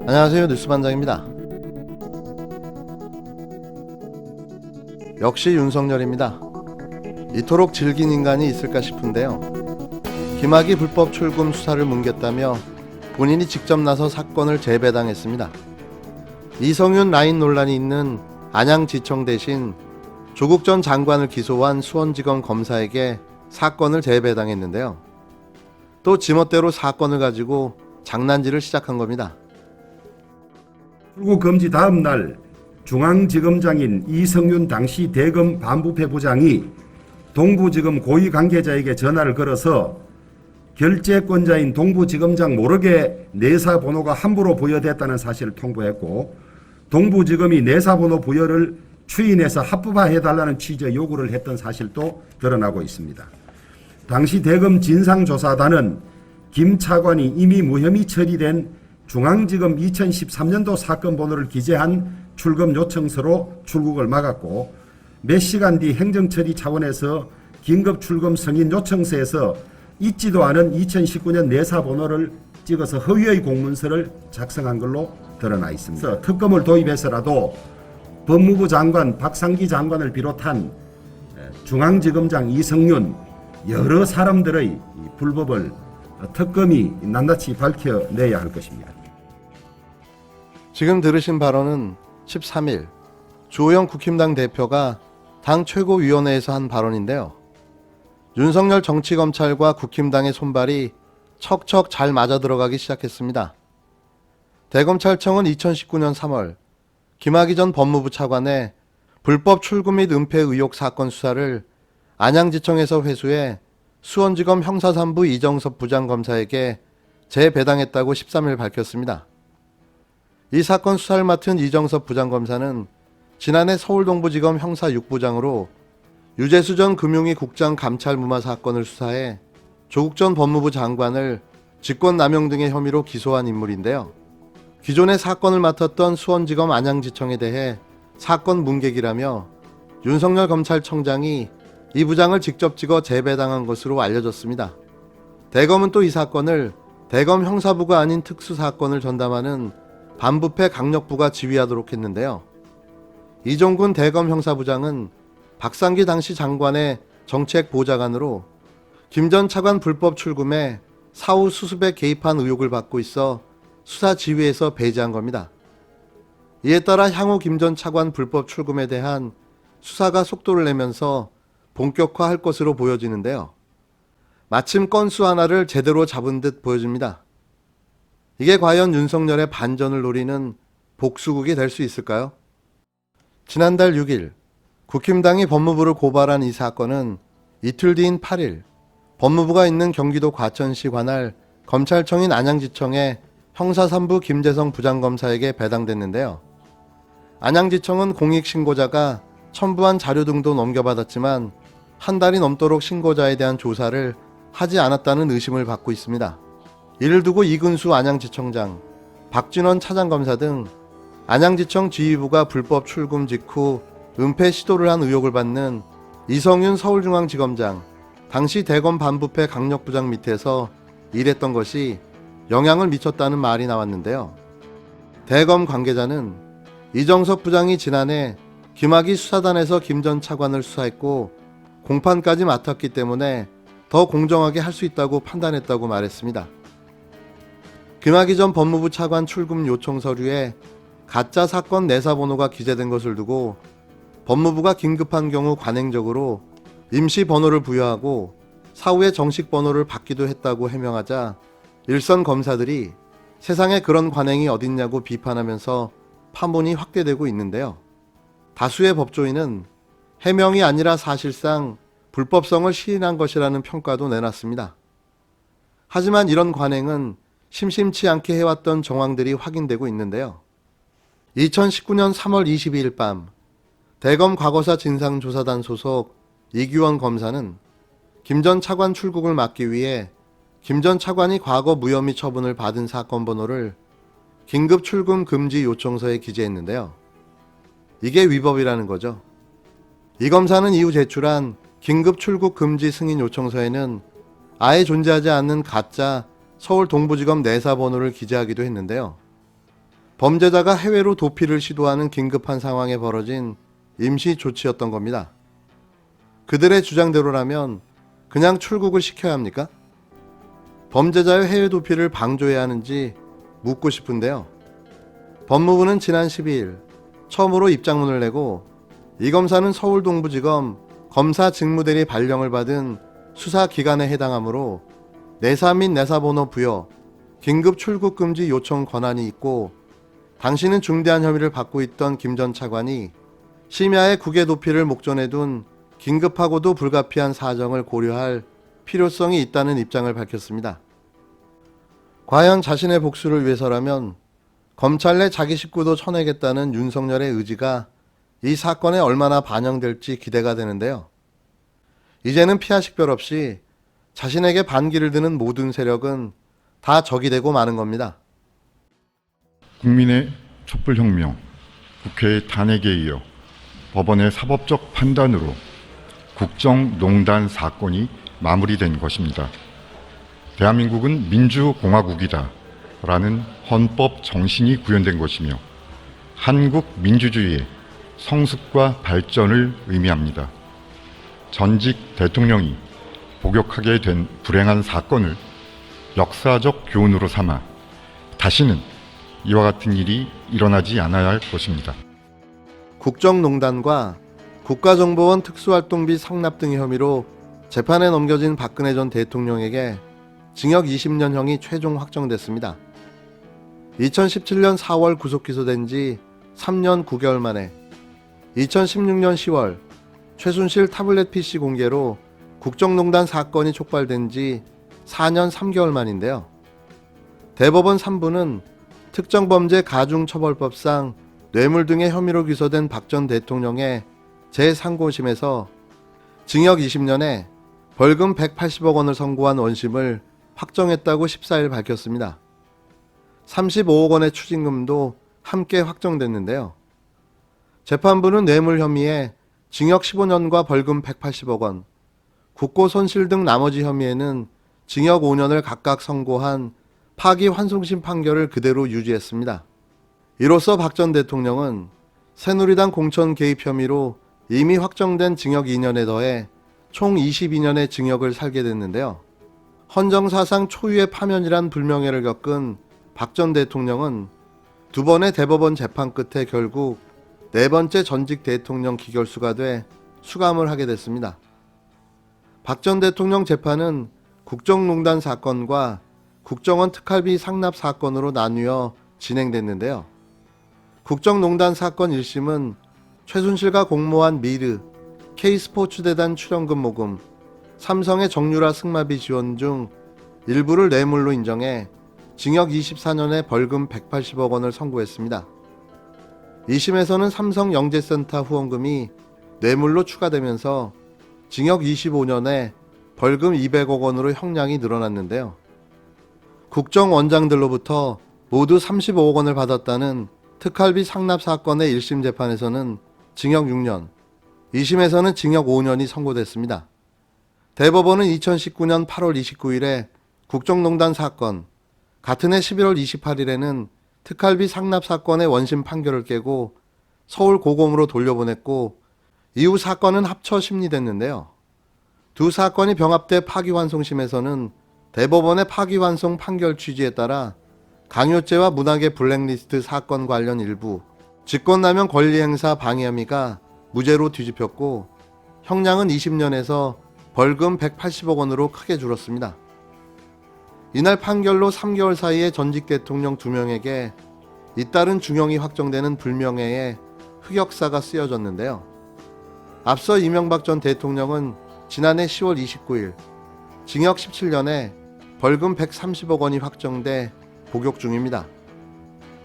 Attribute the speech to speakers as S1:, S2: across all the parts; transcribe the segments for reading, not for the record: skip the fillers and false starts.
S1: 안녕하세요, 뉴스반장입니다. 역시 윤석열입니다. 이토록 질긴 인간이 있을까 싶은데요. 김학의 불법 출금 수사를 뭉갰다며 본인이 직접 나서 사건을 재배당했습니다. 이성윤 라인 논란이 있는 안양지청 대신 조국 전 장관을 기소한 수원지검 검사에게 사건을 재배당했는데요. 또 지멋대로 사건을 가지고 장난질을 시작한 겁니다.
S2: 출국 금지 다음 날 중앙지검장인 이성윤 당시 대검 반부패 부장이 동부지검 고위 관계자에게 전화를 걸어서 결재권자인 동부지검장 모르게 내사 번호가 함부로 부여됐다는 사실을 통보했고, 동부지검이 내사 번호 부여를 추인해서 합법화해달라는 취지의 요구를 했던 사실도 드러나고 있습니다. 당시 대검 진상조사단은 김 차관이 이미 무혐의 처리된 중앙지검 2013년도 사건 번호를 기재한 출금 요청서로 출국을 막았고, 몇 시간 뒤 행정처리 차원에서 긴급 출금 승인 요청서에서 있지도 않은 2019년 내사 번호를 찍어서 허위의 공문서를 작성한 걸로 드러나 있습니다. 특검을 도입해서라도 법무부 장관 박상기 장관을 비롯한 중앙지검장 이성윤 여러 사람들의 불법을 특검이 낱낱이 밝혀내야 할 것입니다.
S1: 지금 들으신 발언은 13일 주호영 국힘당 대표가 당 최고위원회에서 한 발언인데요. 윤석열 정치검찰과 국힘당의 손발이 척척 잘 맞아들어가기 시작했습니다. 대검찰청은 2019년 3월 김학의 전 법무부 차관의 불법 출금 및 은폐 의혹 사건 수사를 안양지청에서 회수해 수원지검 형사3부 이정섭 부장검사에게 재배당했다고 13일 밝혔습니다. 이 사건 수사를 맡은 이정섭 부장검사는 지난해 서울동부지검 형사 6부장으로 유재수 전 금융위 국장 감찰무마 사건을 수사해 조국 전 법무부 장관을 직권남용 등의 혐의로 기소한 인물인데요. 기존에 사건을 맡았던 수원지검 안양지청에 대해 사건 문객이라며 윤석열 검찰청장이 이 부장을 직접 찍어 재배당한 것으로 알려졌습니다. 대검은 또 이 사건을 대검 형사부가 아닌 특수사건을 전담하는 반부패 강력부가 지휘하도록 했는데요. 이종군 대검 형사부장은 박상기 당시 장관의 정책보좌관으로 김 전 차관 불법 출금에 사후 수습에 개입한 의혹을 받고 있어 수사 지휘에서 배제한 겁니다. 이에 따라 향후 김 전 차관 불법 출금에 대한 수사가 속도를 내면서 본격화할 것으로 보여지는데요. 마침 건수 하나를 제대로 잡은 듯 보여집니다. 이게 과연 윤석열의 반전을 노리는 복수국이 될 수 있을까요? 지난달 6일 국힘당이 법무부를 고발한 이 사건은 이틀 뒤인 8일 법무부가 있는 경기도 과천시 관할 검찰청인 안양지청에 형사3부 김재성 부장검사에게 배당됐는데요. 안양지청은 공익신고자가 첨부한 자료 등도 넘겨받았지만 한 달이 넘도록 신고자에 대한 조사를 하지 않았다는 의심을 받고 있습니다. 이를 두고 이근수 안양지청장, 박진원 차장검사 등 안양지청 지휘부가 불법 출금 직후 은폐 시도를 한 의혹을 받는 이성윤 서울중앙지검장, 당시 대검 반부패 강력부장 밑에서 일했던 것이 영향을 미쳤다는 말이 나왔는데요. 대검 관계자는 이정섭 부장이 지난해 김학의 수사단에서 김 전 차관을 수사했고 공판까지 맡았기 때문에 더 공정하게 할 수 있다고 판단했다고 말했습니다. 김학의 전 법무부 차관 출금 요청 서류에 가짜 사건 내사 번호가 기재된 것을 두고 법무부가 긴급한 경우 관행적으로 임시 번호를 부여하고 사후에 정식 번호를 받기도 했다고 해명하자 일선 검사들이 세상에 그런 관행이 어딨냐고 비판하면서 파문이 확대되고 있는데요. 다수의 법조인은 해명이 아니라 사실상 불법성을 시인한 것이라는 평가도 내놨습니다. 하지만 이런 관행은 심심치 않게 해왔던 정황들이 확인되고 있는데요. 2019년 3월 22일 밤 대검 과거사 진상조사단 소속 이규원 검사는 김 전 차관 출국을 막기 위해 김 전 차관이 과거 무혐의 처분을 받은 사건 번호를 긴급 출금 금지 요청서에 기재했는데요. 이게 위법이라는 거죠. 이 검사는 이후 제출한 긴급 출국 금지 승인 요청서에는 아예 존재하지 않는 가짜 서울 동부지검 내사 번호를 기재하기도 했는데요. 범죄자가 해외로 도피를 시도하는 긴급한 상황에 벌어진 임시 조치였던 겁니다. 그들의 주장대로라면 그냥 출국을 시켜야 합니까? 범죄자의 해외 도피를 방조해야 하는지 묻고 싶은데요. 법무부는 지난 12일 처음으로 입장문을 내고 이 검사는 서울동부지검 검사 직무대리 발령을 받은 수사기관에 해당하므로 내사 및 내사번호 부여, 긴급 출국 금지 요청 권한이 있고 당신은 중대한 혐의를 받고 있던 김 전 차관이 심야의 국외 도피를 목전에 둔 긴급하고도 불가피한 사정을 고려할 필요성이 있다는 입장을 밝혔습니다. 과연 자신의 복수를 위해서라면 검찰 내 자기 식구도 쳐내겠다는 윤석열의 의지가 이 사건에 얼마나 반영될지 기대가 되는데요. 이제는 피하 식별 없이 자신에게 반기를 드는 모든 세력은 다 적이 되고 마는 겁니다.
S3: 국민의 촛불혁명, 국회의 탄핵에 이어 법원의 사법적 판단으로 국정농단 사건이 마무리된 것입니다. 대한민국은 민주공화국이다 라는 헌법 정신이 구현된 것이며 한국 민주주의의 성숙과 발전을 의미합니다. 전직 대통령이 복역하게 된 불행한 사건을 역사적 교훈으로 삼아 다시는 이와 같은 일이 일어나지 않아야 할 것입니다.
S1: 국정농단과 국가정보원 특수활동비 성납 등의 혐의로 재판에 넘겨진 박근혜 전 대통령에게 징역 20년형이 최종 확정됐습니다. 2017년 4월 구속 기소된 지 3년 9개월 만에 2016년 10월 최순실 타블렛 PC 공개로 국정농단 사건이 촉발된 지 4년 3개월 만인데요. 대법원 3부는 특정범죄 가중처벌법상 뇌물 등의 혐의로 기소된 박 전 대통령의 제3고심에서 징역 20년에 벌금 180억 원을 선고한 원심을 확정했다고 14일 밝혔습니다. 35억 원의 추징금도 함께 확정됐는데요. 재판부는 뇌물 혐의에 징역 15년과 벌금 180억 원, 국고 손실 등 나머지 혐의에는 징역 5년을 각각 선고한 파기환송심 판결을 그대로 유지했습니다. 이로써 박 전 대통령은 새누리당 공천 개입 혐의로 이미 확정된 징역 2년에 더해 총 22년의 징역을 살게 됐는데요. 헌정사상 초유의 파면이란 불명예를 겪은 박 전 대통령은 두 번의 대법원 재판 끝에 결국 네 번째 전직 대통령 기결수가 돼 수감을 하게 됐습니다. 박 전 대통령 재판은 국정농단 사건과 국정원 특활비 상납 사건으로 나뉘어 진행됐는데요. 국정농단 사건 1심은 최순실과 공모한 미르, K스포츠대단 출연금 모금, 삼성의 정유라 승마비 지원 중 일부를 뇌물로 인정해 징역 24년에 벌금 180억 원을 선고했습니다. 2심에서는 삼성 영재센터 후원금이 뇌물로 추가되면서 징역 25년에 벌금 200억 원으로 형량이 늘어났는데요. 국정원장들로부터 모두 35억 원을 받았다는 특활비 상납 사건의 1심 재판에서는 징역 6년, 2심에서는 징역 5년이 선고됐습니다. 대법원은 2019년 8월 29일에 국정농단 사건, 같은 해 11월 28일에는 특활비 상납 사건의 원심 판결을 깨고 서울 고검으로 돌려보냈고 이후 사건은 합쳐 심리됐는데요. 두 사건이 병합돼 파기환송심에서는 대법원의 파기환송 판결 취지에 따라 강요죄와 문학의 블랙리스트 사건 관련 일부, 직권남용 권리행사 방해 혐의가 무죄로 뒤집혔고 형량은 20년에서 벌금 180억 원으로 크게 줄었습니다. 이날 판결로 3개월 사이에 전직 대통령 2명에게 잇따른 중형이 확정되는 불명예의 흑역사가 쓰여졌는데요. 앞서 이명박 전 대통령은 지난해 10월 29일 징역 17년에 벌금 130억 원이 확정돼 복역 중입니다.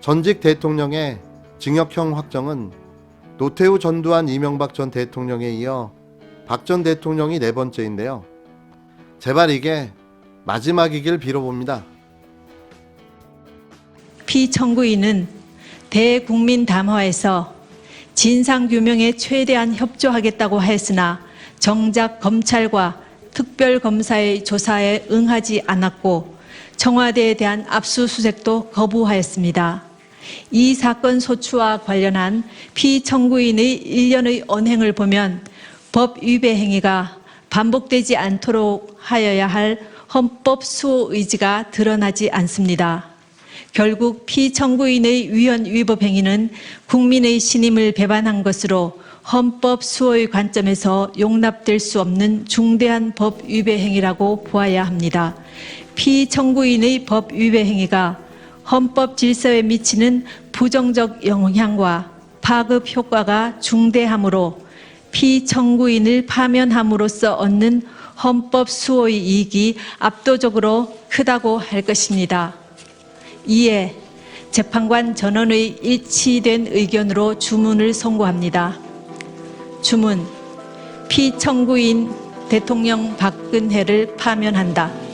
S1: 전직 대통령의 징역형 확정은 노태우 전두환 이명박 전 대통령에 이어 박 전 대통령이 네 번째인데요. 제발 이게 마지막이길 빌어봅니다.
S4: 피청구인은 대국민 담화에서 진상규명에 최대한 협조하겠다고 하였으나 정작 검찰과 특별검사의 조사에 응하지 않았고 청와대에 대한 압수수색도 거부하였습니다. 이 사건 소추와 관련한 피청구인의 일련의 언행을 보면 법 위배 행위가 반복되지 않도록 하여야 할 헌법 수호 의지가 드러나지 않습니다. 결국 피청구인의 위헌 위법 행위는 국민의 신임을 배반한 것으로 헌법 수호의 관점에서 용납될 수 없는 중대한 법 위배 행위라고 보아야 합니다. 피청구인의 법 위배 행위가 헌법 질서에 미치는 부정적 영향과 파급 효과가 중대하므로 피청구인을 파면함으로써 얻는 헌법 수호의 이익이 압도적으로 크다고 할 것입니다. 이에 재판관 전원의 일치된 의견으로 주문을 선고합니다. 주문, 피청구인 대통령 박근혜를 파면한다.